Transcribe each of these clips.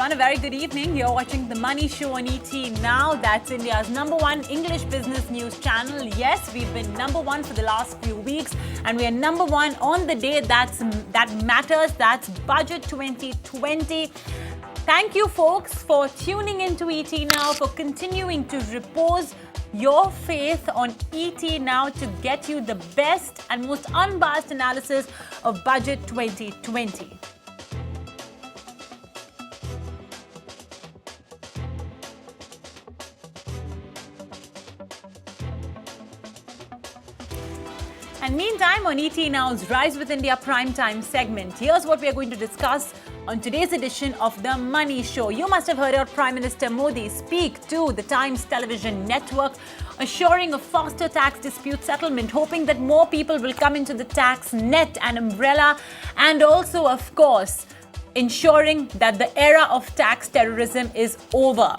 everyone. A very good evening. You're watching The Money Show on ET Now. That's India's #1 English business news channel. Yes, we've been #1 for the last few weeks, and we are #1 on the day that matters. That's Budget 2020. Thank you, folks, for tuning into ET Now, for continuing to repose your faith on ET Now to get you the best and most unbiased analysis of Budget 2020. And meantime, on ET Now's Rise with India Primetime segment, here's what we are going to discuss on today's edition of The Money Show. You must have heard our Prime Minister Modi speak to the Times television network, assuring a faster tax dispute settlement, hoping that more people will come into the tax net and umbrella, and also, of course, ensuring that the era of tax terrorism is over.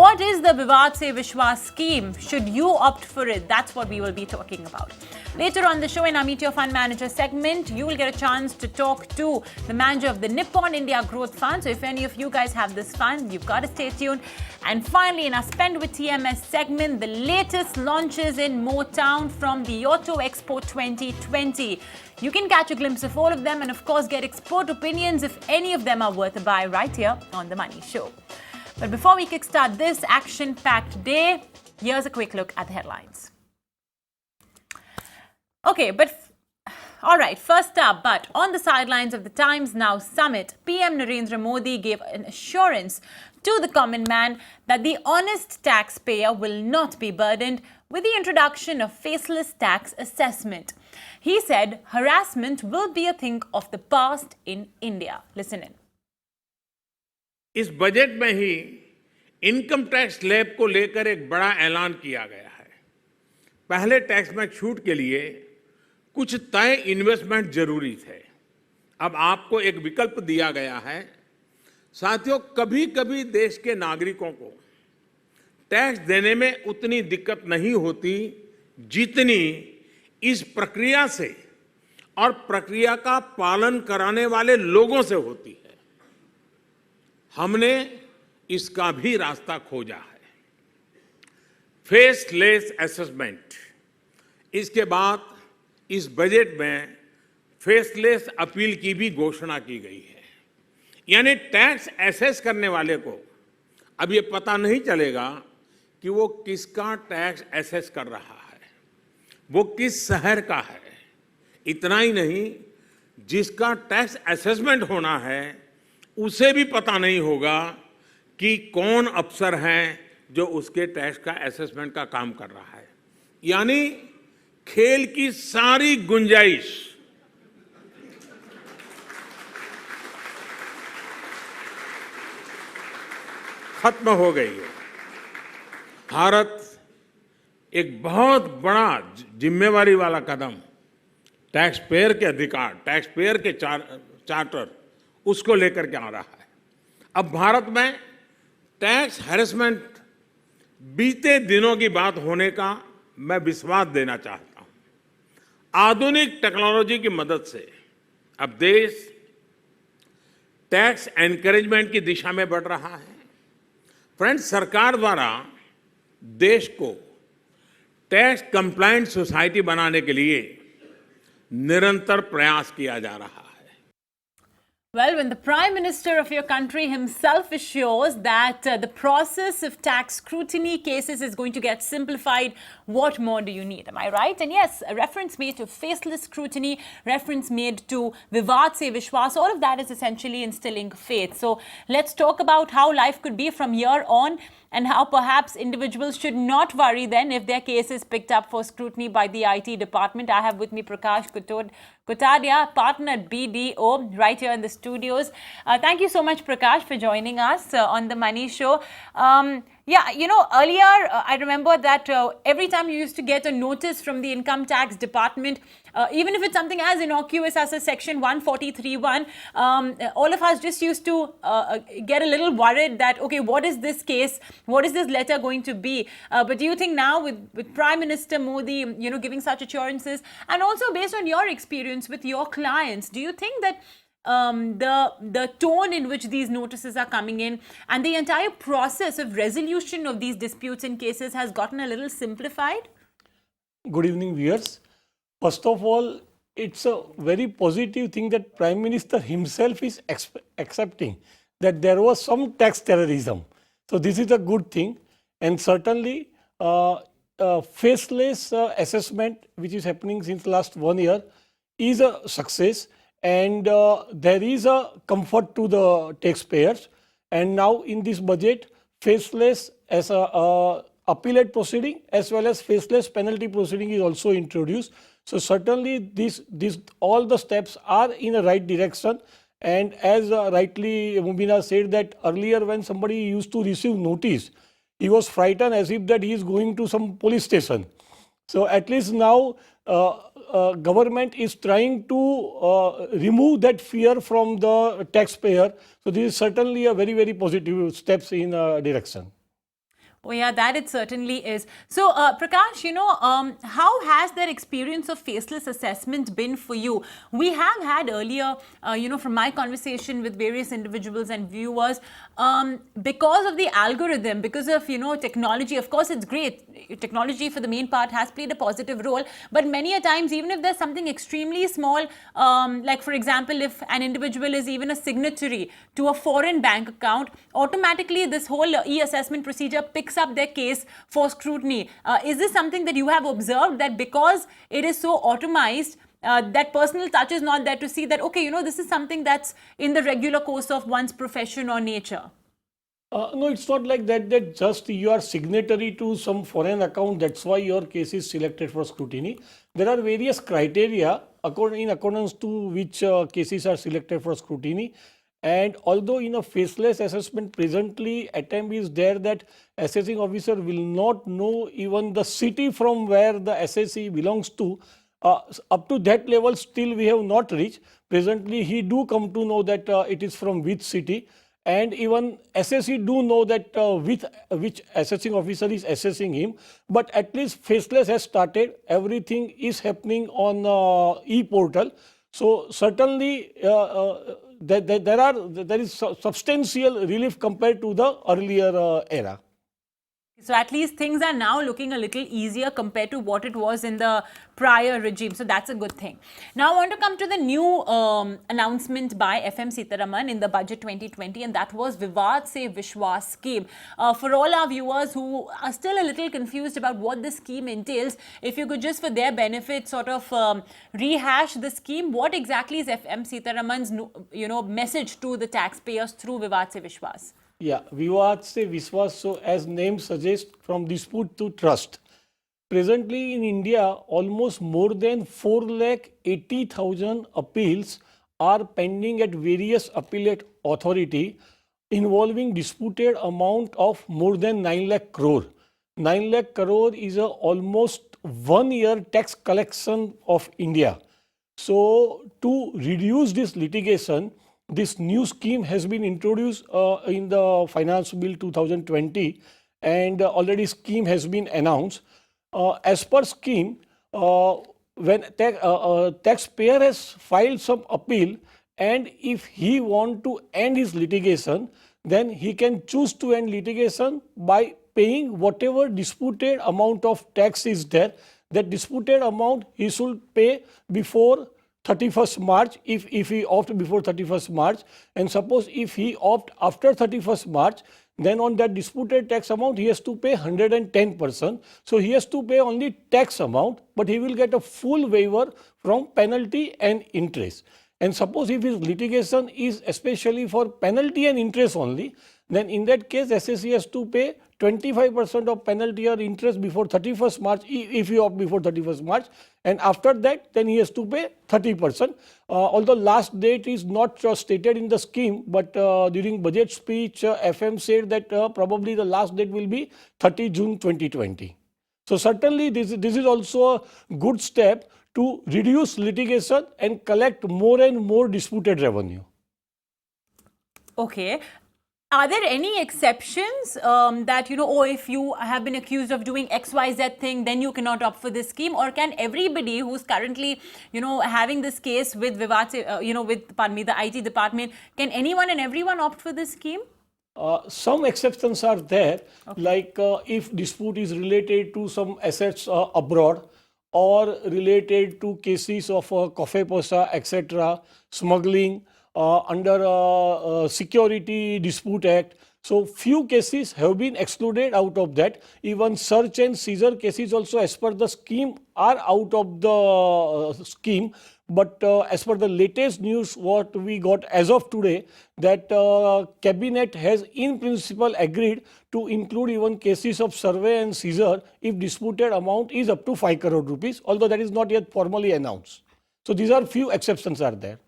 What is the Vivad Se Vishwas scheme? Should you opt for it? That's what we will be talking about. Later on the show, in our Meet Your Fund Manager segment, you will get a chance to talk to the manager of the Nippon India Growth Fund. So if any of you guys have this fund, you've got to stay tuned. And finally, in our Spend with TMS segment, the latest launches in Motown from the Auto Expo 2020. You can catch a glimpse of all of them and, of course, get expert opinions if any of them are worth a buy right here on The Money Show. But before we kickstart this action-packed day, here's a quick look at the headlines. Okay, all right, first up, but on the sidelines of the Times Now summit, PM Narendra Modi gave an assurance to the common man that the honest taxpayer will not be burdened with the introduction of faceless tax assessment. He said harassment will be a thing of the past in India. Listen in. इस budget में ही income tax slab को लेकर एक बड़ा ऐलान किया गया है। पहले टैक्स में छूट के लिए कुछ तय इन्वेस्टमेंट जरूरी थे। अब आपको एक विकल्प दिया गया है। साथियों, कभी-कभी देश के नागरिकों को टैक्स देने में उतनी दिक्कत नहीं होती जितनी इस प्रक्रिया से और प्रक्रिया का पालन कराने वाले लोगों से होती है। हमने इसका भी रास्ता खोजा है। Faceless assessment. इसके बाद इस बजट में फेसलेस अपील की भी घोषणा की गई है। यानी टैक्स एसेस करने वाले को अब ये पता नहीं चलेगा कि वो किसका टैक्स एसेस कर रहा है, वो किस शहर का है। इतना ही नहीं, जिसका टैक्स असेसमेंट होना है उसे भी पता नहीं होगा कि कौन अफसर हैं जो उसके टैक्स का असेसमेंट का काम कर रहा है। यानी खेल की सारी गुंजाइश खत्म हो गई है। भारत एक बहुत बड़ा जिम्मेवारी वाला कदम टैक्स पेयर के अधिकार, टैक्स पेयर के चार्टर, उसको लेकर के आ रहा है। अब भारत में टैक्स हैरेसमेंट बीते दिनों की बात होने का मैं विश्वास देना चाहता हूं। आधुनिक टेक्नोलॉजी की मदद से अब देश टैक्स एनकरेजमेंट की दिशा में बढ़ रहा है। फ्रेंड्स, सरकार द्वारा देश को टैक्स कंप्लायंट सोसाइटी बनाने के लिए निरंतर प्रयास किया जा रहा है। Well, when the Prime Minister of your country himself assures that the process of tax scrutiny cases is going to get simplified, what more do you need? Am I right? And yes, a reference made to faceless scrutiny, reference made to Vivad Se Vishwas, all of that is essentially instilling faith. So let's talk about how life could be from here on, and how perhaps individuals should not worry then if their case is picked up for scrutiny by the IT department. I have with me Prakash Kotadia, partner at BDO, right here in the studios. Thank you so much, Prakash, for joining us on The Money Show. Yeah, you know, earlier I remember that every time you used to get a notice from the income tax department, even if it's something as innocuous as a section 143(1), all of us just used to get a little worried that, okay, what is this case? What is this letter going to be? But do you think now with Prime Minister Modi, giving such assurances, and also based on your experience with your clients, do you think that the tone in which these notices are coming in, and the entire process of resolution of these disputes and cases has gotten a little simplified? Good evening, viewers. First of all, it's a very positive thing that Prime Minister himself is accepting that there was some tax terrorism. So this is a good thing, and certainly faceless assessment, which is happening since last 1 year, is a success, and there is a comfort to the taxpayers. And now in this budget, faceless as a appellate proceeding as well as faceless penalty proceeding is also introduced. So certainly this all the steps are in the right direction. And as rightly Mubina said, that earlier when somebody used to receive notice, he was frightened as if that he is going to some police station. So at least now government is trying to remove that fear from the taxpayer. So this is certainly a very, very positive steps in direction. Oh yeah, that it certainly is. So Prakash, how has that experience of faceless assessment been for you? We have had earlier, from my conversation with various individuals and viewers, because of the algorithm, because of, technology, of course it's great. Technology for the main part has played a positive role, but many a times, even if there's something extremely small, like for example, if an individual is even a signatory to a foreign bank account, automatically this whole e-assessment procedure picks up their case for scrutiny. Is this something that you have observed, that because it is so automized, that personal touch is not there to see that, okay, this is something that's in the regular course of one's profession or nature? No, it's not like that, that just you are signatory to some foreign account, that's why your case is selected for scrutiny. There are various criteria in accordance to which cases are selected for scrutiny. And although in a faceless assessment presently attempt is there that assessing officer will not know even the city from where the assessee belongs to, up to that level still we have not reached. Presently he do come to know that it is from which city, and even assessee do know that which assessing officer is assessing him. But at least faceless has started, everything is happening on e-portal. So certainly there is substantial relief compared to the earlier era. So at least things are now looking a little easier compared to what it was in the prior regime. So that's a good thing. Now I want to come to the new announcement by FM Sitharaman in the budget 2020, and that was Vivad Se Vishwas scheme. For all our viewers who are still a little confused about what this scheme entails, if you could just for their benefit sort of rehash the scheme, what exactly is FM Sitharaman's message to the taxpayers through Vivad Se Vishwas? Yeah, Vivad Se Vishwas, so as name suggests, from dispute to trust. Presently in India, almost more than 4,80,000 appeals are pending at various appellate authority involving disputed amount of more than 9 lakh crore. 9 lakh crore is a almost 1 year tax collection of India. So to reduce this litigation, this new scheme has been introduced in the Finance Bill 2020, and already scheme has been announced. As per scheme, when taxpayer has filed some appeal, and if he want to end his litigation, then he can choose to end litigation by paying whatever disputed amount of tax is there. That disputed amount he should pay before 31st March if he opt before 31st March, and suppose if he opt after 31st March, then on that disputed tax amount he has to pay 110%. So he has to pay only tax amount, but he will get a full waiver from penalty and interest. And suppose if his litigation is especially for penalty and interest only, then in that case assessee has to pay 25% of penalty or interest before 31st March if he opt before 31st March, and after that then he has to pay 30%. Although last date is not stated in the scheme, but during budget speech FM said that probably the last date will be 30 June 2020. So certainly this is also a good step to reduce litigation and collect more and more disputed revenue. Okay. Are there any exceptions that, oh, if you have been accused of doing XYZ thing, then you cannot opt for this scheme? Or can everybody who's currently, having this case with Vivad Se, pardon me, the IT department, can anyone and everyone opt for this scheme? Some exceptions are there, like if dispute is related to some assets abroad or related to cases of coffee posa, etc., smuggling under Security Dispute Act. So few cases have been excluded out of that. Even search and seizure cases also, as per the scheme, are out of the scheme. But as per the latest news, what we got as of today, that Cabinet has in principle agreed to include even cases of survey and seizure if disputed amount is up to 5 crore rupees, although that is not yet formally announced. So these are few exceptions are there.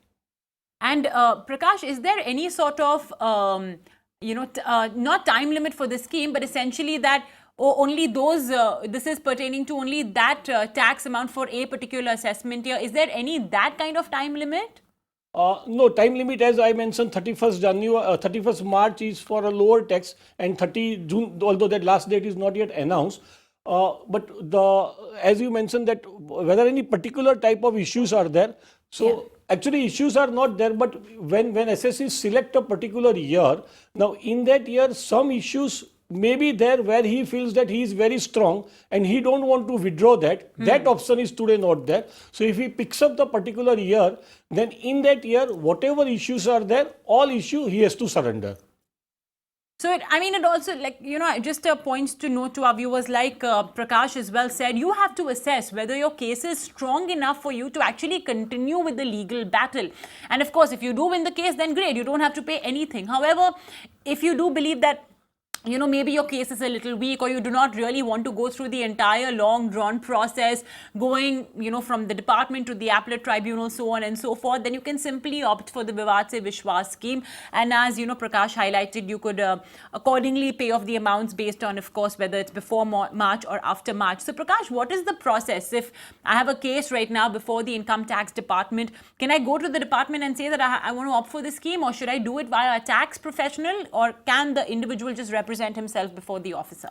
And Prakash, is there any sort of, not time limit for this scheme, but essentially that only those, this is pertaining to only that tax amount for a particular assessment year? Is there any that kind of time limit? No, time limit, as I mentioned, 31st March is for a lower tax, and 30 June, although that last date is not yet announced. But as you mentioned, that whether any particular type of issues are there. So actually issues are not there, but when SSC select a particular year, now in that year some issues may be there where he feels that he is very strong and he don't want to withdraw that. That option is today not there. So if he picks up the particular year, then in that year, whatever issues are there, all issue he has to surrender. So, it also, just points to note to our viewers, like Prakash as well said, you have to assess whether your case is strong enough for you to actually continue with the legal battle. And of course, if you do win the case, then great, you don't have to pay anything. However, if you do believe that maybe your case is a little weak, or you do not really want to go through the entire long drawn process going, from the department to the appellate tribunal, so on and so forth, then you can simply opt for the Vivad Se Vishwas scheme. And as Prakash highlighted, you could accordingly pay off the amounts based on, of course, whether it's before March or after March. So Prakash, what is the process? If I have a case right now before the income tax department, can I go to the department and say that I want to opt for the scheme, or should I do it via a tax professional, or can the individual just represent himself before the officer?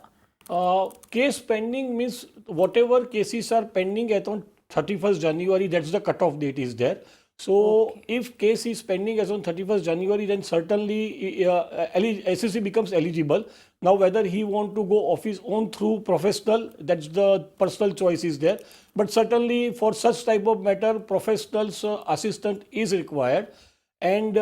Case pending means whatever cases are pending at on 31st January, that's the cutoff date is there. So if case is pending as on 31st January, then certainly SSC becomes eligible. Now whether he want to go of his own through professional, that's the personal choice is there. But certainly for such type of matter, professional's assistant is required. And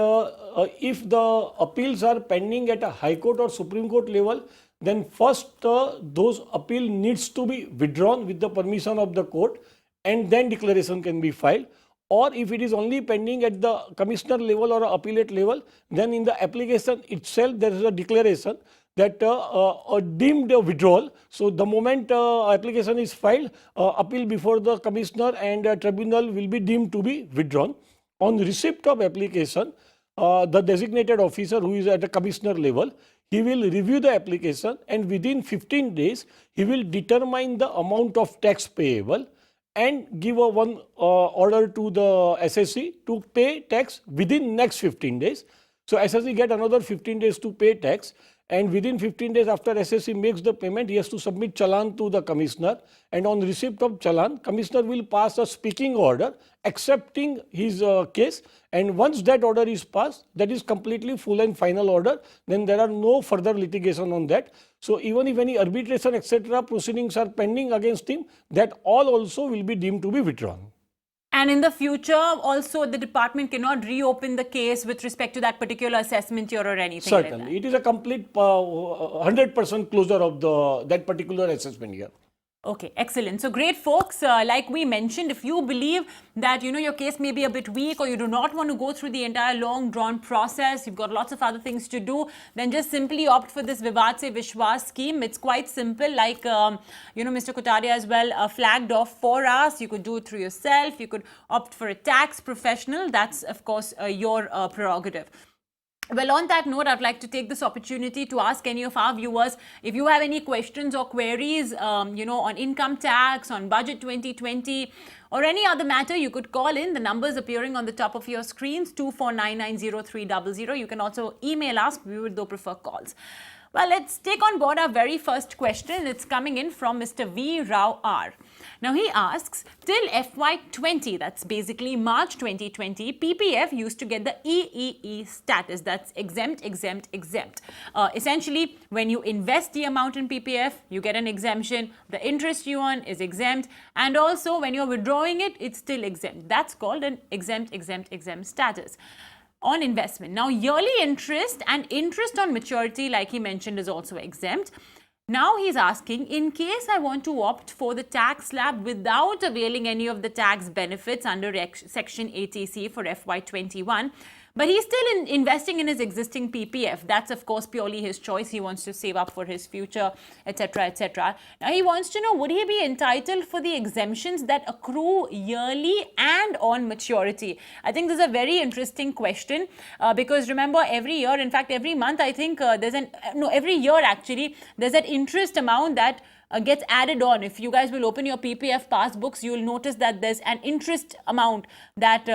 if the appeals are pending at a High Court or Supreme Court level, then first those appeal needs to be withdrawn with the permission of the court, and then declaration can be filed. Or if it is only pending at the commissioner level or appellate level, then in the application itself there is a declaration that a deemed withdrawal. So the moment application is filed, appeal before the commissioner and tribunal will be deemed to be withdrawn. On receipt of application, the designated officer who is at the commissioner level, he will review the application, and within 15 days, he will determine the amount of tax payable and give a one order to the SSC to pay tax within next 15 days. So SSC get another 15 days to pay tax, and within 15 days after SSC makes the payment, he has to submit challan to the commissioner, and on receipt of challan, commissioner will pass a speaking order accepting his case, and once that order is passed, that is completely full and final order, then there are no further litigation on that. So even if any arbitration etc. proceedings are pending against him, that all also will be deemed to be withdrawn. And in the future, also the department cannot reopen the case with respect to that particular assessment year or anything. Certainly, like that. It is a complete 100% closure of that particular assessment year. Okay, excellent. So great, folks. Like we mentioned, if you believe that your case may be a bit weak, or you do not want to go through the entire long drawn process, you've got lots of other things to do, then just simply opt for this Vivad Se Vishwas scheme. It's quite simple, like Mr. Kotaria as well flagged off for us. You could do it through yourself. You could opt for a tax professional. That's of course your prerogative. Well, on that note, I'd like to take this opportunity to ask any of our viewers if you have any questions or queries, on income tax, on budget 2020, or any other matter, you could call in. The numbers appearing on the top of your screens, 24990300. You can also email us. We would though prefer calls. Well, let's take on board our very first question. It's coming in from Mr. V. Rao R. Now, he asks, till FY20, that's basically March 2020, PPF used to get the EEE status. That's exempt, exempt, exempt. Essentially, when you invest the amount in PPF, you get an exemption. The interest you earn is exempt. And also, when you're withdrawing it, it's still exempt. That's called an exempt, exempt, exempt status. On investment. Now, yearly interest and interest on maturity, like he mentioned, is also exempt. Now, he's asking, in case I want to opt for the tax slab without availing any of the tax benefits under Section 80C for FY21, but he's still investing in his existing PPF. That's, of course, purely his choice. He wants to save up for his future, etc., etc. Now, he wants to know, would he be entitled for the exemptions that accrue yearly and on maturity? I think this is a very interesting question because remember, every year, in fact, every month, I think every year actually, there's an interest amount that gets added on. If you guys will open your PPF passbooks, you will notice that there's an interest amount that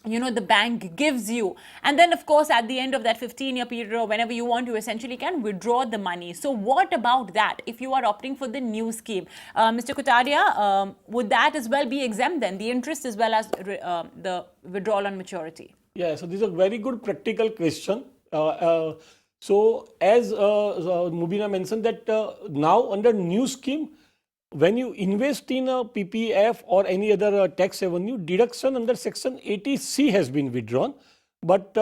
the bank gives you. And then, of course, at the end of that 15-year period or whenever you want to, essentially can withdraw the money. So what about that if you are opting for the new scheme? Mr. Kotaria, would that as well be exempt then, the interest as well as the withdrawal on maturity? Yeah, so this is a very good practical question. So as Mubina mentioned that now under new scheme, when you invest in a PPF or any other tax avenue, deduction under Section 80C has been withdrawn. But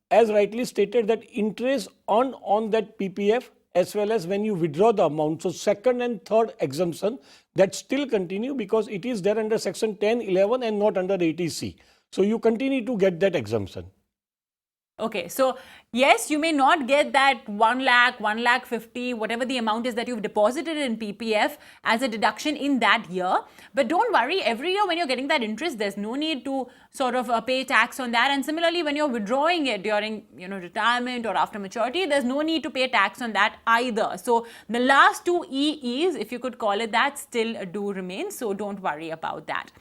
as rightly stated, that interest on that PPF as well as when you withdraw the amount, so second and third exemption, that still continue because it is there under Section 10, 11 and not under 80C. So you continue to get that exemption. Okay, so yes, you may not get that 1 lakh, 1 lakh 50, whatever the amount is that you've deposited in PPF as a deduction in that year. But don't worry, every year when you're getting that interest, there's no need to sort of pay tax on that. And similarly, when you're withdrawing it during retirement or after maturity, there's no need to pay tax on that either. So the last two EEs, if you could call it that, still do remain. So don't worry about that.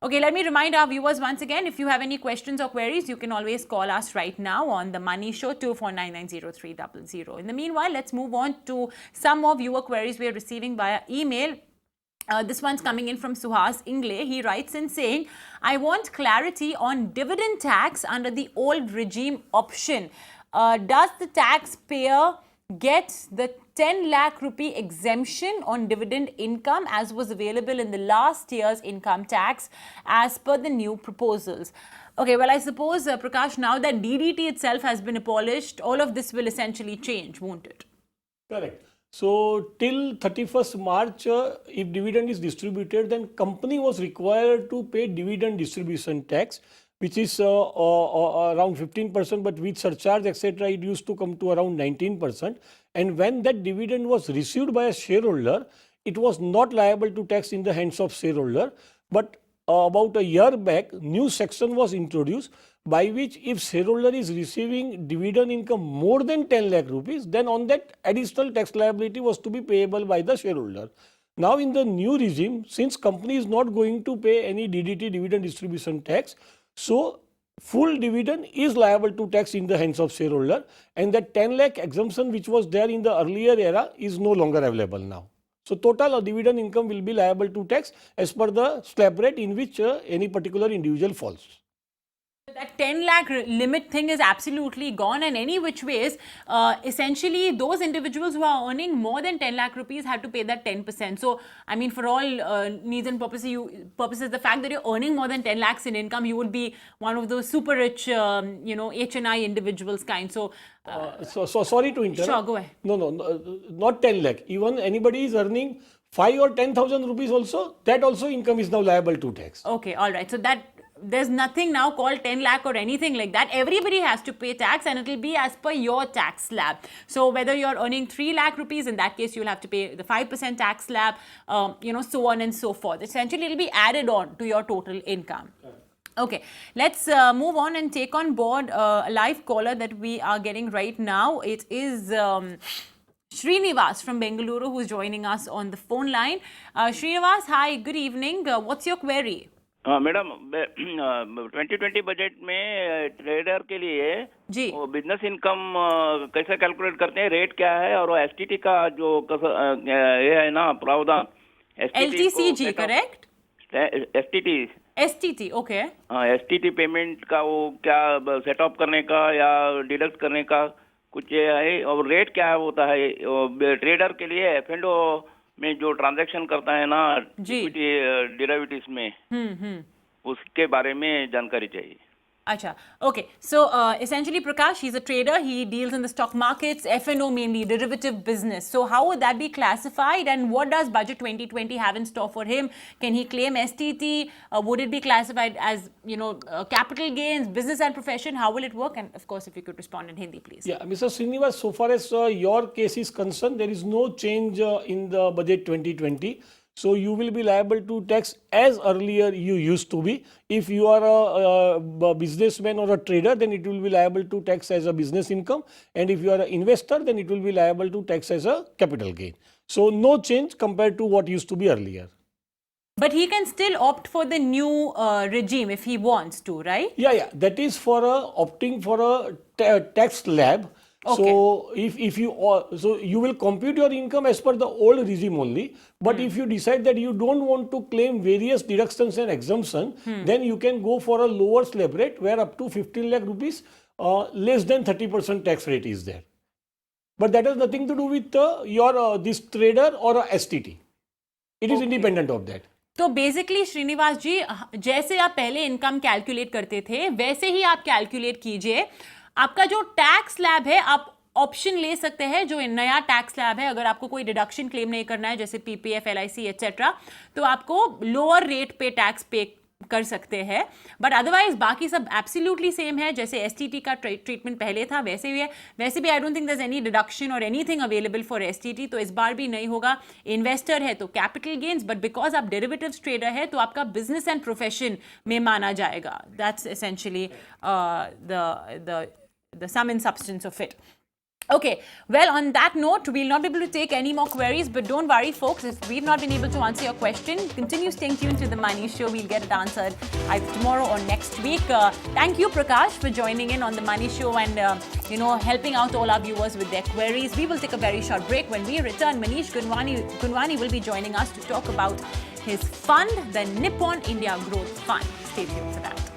Okay, let me remind our viewers once again, if you have any questions or queries, you can always call us right now on the Money Show, 24990300. In the meanwhile, let's move on to some more viewer queries we are receiving via email. This one's coming in from Suhas Ingle. He writes in saying, I want clarity on dividend tax under the old regime option. Does the taxpayer get the 10 lakh rupee exemption on dividend income as was available in the last year's income tax as per the new proposals? Okay, well, I suppose, Prakash, now that DDT itself has been abolished, all of this will essentially change, won't it? Correct. So till 31st March, if dividend is distributed, then company was required to pay dividend distribution tax, which is around 15%, but with surcharge, etc., it used to come to around 19%. And when that dividend was received by a shareholder, it was not liable to tax in the hands of shareholder. But about a year back, new section was introduced by which if shareholder is receiving dividend income more than 10 lakh rupees, then on that additional tax liability was to be payable by the shareholder. Now in the new regime, since company is not going to pay any DDT, dividend distribution tax, so full dividend is liable to tax in the hands of shareholder, and that 10 lakh exemption which was there in the earlier era is no longer available now. So total dividend income will be liable to tax as per the slab rate in which any particular individual falls. That 10 lakh limit thing is absolutely gone, and any which ways, essentially those individuals who are earning more than 10 lakh rupees have to pay that 10%. So, I mean, for all needs and purposes, the fact that you're earning more than 10 lakhs in income, you would be one of those super rich, HNI individuals kind. So, so sorry to interrupt. Sure, go ahead. No, not 10 lakh. Even anybody is earning 5 or 10,000 rupees also, that also income is now liable to tax. Okay, all right. So that there's nothing now called 10 lakh or anything like that. Everybody has to pay tax, and it will be as per your tax slab. So whether you're earning 3 lakh rupees, in that case, you'll have to pay the 5% tax slab, so on and so forth. Essentially, it will be added on to your total income. Okay, let's move on and take on board a live caller that we are getting right now. It is Srinivas from Bengaluru who's joining us on the phone line. Srinivas, hi, good evening. What's your query? Madam 2020 budget में trader के लिए जी वो business income कैसे calculate करते हैं, rate क्या है, और वो एसटीटी का जो ये है ना प्रावधान LTCG, correct? STT STT, okay. हाँ एसटीटी पेमेंट का वो क्या सेट अप करने का या डिडक्ट करने का कुछ ये है, और रेट क्या होता है ट्रेडर के लिए एफ&ओ में जो ट्रांजैक्शन करता है ना इक्विटी डेरिवेटिव्स में उसके बारे में जानकारी चाहिए. Acha. Okay. So essentially, Prakash, he's a trader. He deals in the stock markets, F&O mainly, derivative business. So how would that be classified, and what does Budget 2020 have in store for him? Can he claim STT? Would it be classified as, capital gains, business and profession? How will it work? And of course, if you could respond in Hindi, please. Yeah, Mr. Srinivas, so far as your case is concerned, there is no change in the budget 2020. So you will be liable to tax as earlier you used to be. If you are a businessman or a trader, then it will be liable to tax as a business income. And if you are an investor, then it will be liable to tax as a capital gain. So no change compared to what used to be earlier. But he can still opt for the new regime if he wants to, right? Yeah. That is for opting for a tax slab. Okay. So if you you will compute your income as per the old regime only. But if you decide that you don't want to claim various deductions and exemption, then you can go for a lower slab rate where up to 15 lakh rupees, less than 30% tax rate is there. But that has nothing to do with your this trader or a STT. It is independent of that. तो basically Srinivas जी, जैसे आप पहले income calculate करते थे वैसे ही आप calculate कीजिए. आपका जो टैक्स स्लैब है, आप ऑप्शन ले सकते हैं जो नया टैक्स स्लैब है. अगर आपको कोई डिडक्शन क्लेम नहीं करना है जैसे पीपीएफ, LIC एटसेट्रा, तो आपको लोअर रेट पे टैक्स पे कर सकते हैं. बट अदरवाइज बाकी सब एब्सोल्युटली सेम है. जैसे STT का ट्रीटमेंट पहले था वैसे ही है. वैसे भी I don't think there is any deduction और एनीथिंग अवेलेबल फॉर STT, तो इस बार भी नहीं होगा. इन्वेस्टर है तो कैपिटल गेन्स, बट बिकॉज आप डेरिवेटिव्स ट्रेडर है तो आपका बिजनेस एंड प्रोफेशन में माना जाएगा. That's essentially the sum and substance of it. Okay, well, on that note, we'll not be able to take any more queries, but don't worry, folks, if we've not been able to answer your question, continue staying tuned to The Money Show. We'll get it answered either tomorrow or next week. Thank you, Prakash, for joining in on The Money Show and, helping out all our viewers with their queries. We will take a very short break. When we return, Manish Gunwani will be joining us to talk about his fund, the Nippon India Growth Fund. Stay tuned for that.